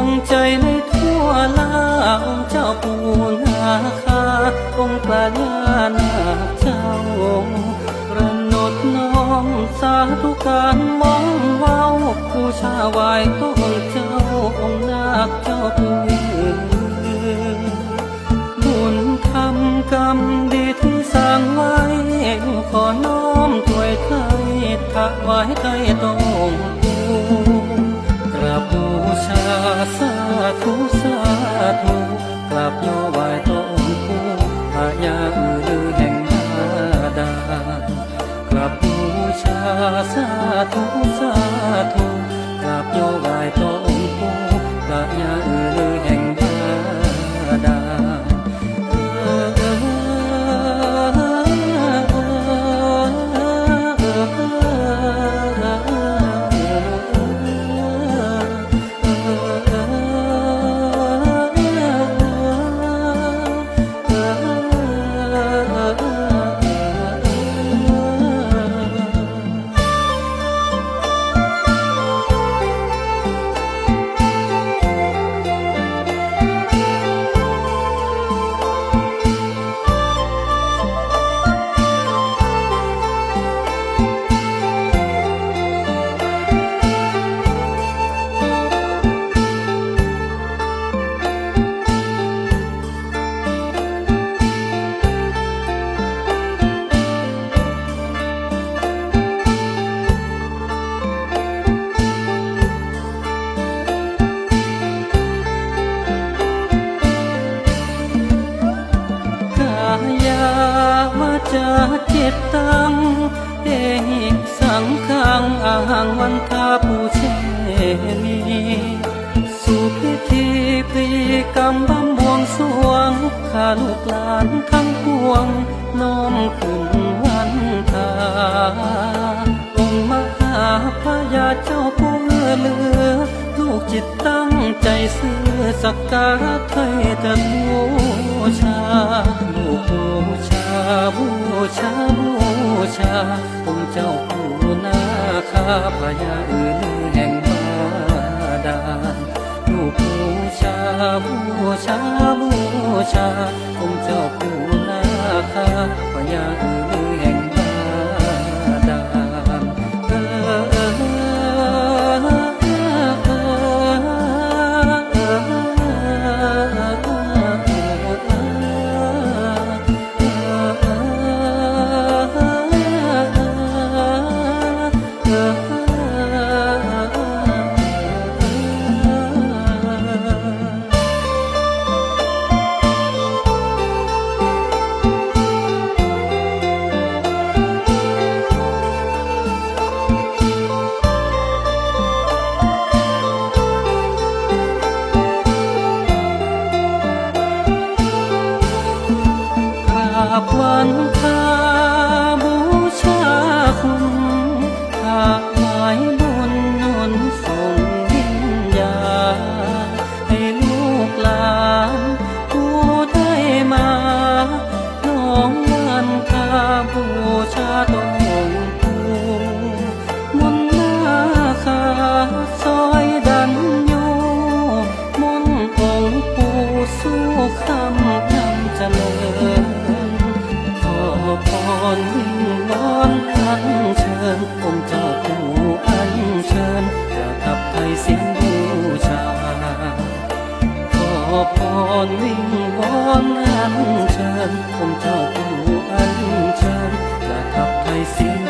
งใจในทั่วลาองค์เจ้าปู่นาคาองค์พระญานาคเจ้าระนดน้อมสาธุการมองเว้าบูชาไหว้ต้องเจ้าองค์นาคเจ้าปู่บุญทำกรรมดีที่สร้างไว้ขอน้อมถวายไทยถวายไทยต้องปู่กราบบูชาสาธุสาธุกราบย่อไหว้ต้องปู่พระยาลือแห่งบาดาลกราบบูชาสาธุสาธุกราบย่อไหว้ต้องปู่พระยาลือแห่งบาดาลยาวาจาเจตตังเอหิสังขังอาหังวันทาปูเชมีสู่พิธีพรีกรรมบำบวงสรวงข้าลูกหลานทั้งปวงน้อมขึ้นวันทาองค์มหาพญาเจ้าผู้เอื้อเหลือลูกจิตตั้งใจซื้อสักการะไทยจะบูชาลูกบูชาบูชาบูชาองค์เจ้าปู่นาคาพญาลือแห่งบาดาลลูกบูชาบูชาบูชาองค์เจ้าปู่นาคาพญาลือแห่งบาดาลวันทาบูชาคุณถวายบุญนุนส่งวิญญาณให้ลูกหลานผู้ได้มาน้องวันทาบูชาตองปู่มนต์นาคาซอยดันอยู่มนต์องค์ปู่สู้คำนำเจริญพรวิงวอนอัญเชิญองค์เจ้าปู่อัญเชิญประทับไทยเสียงบูชาขอพรวิงวอนอัญเชิญองค์เจ้าปู่อัญเชิญประทับไทยเสียง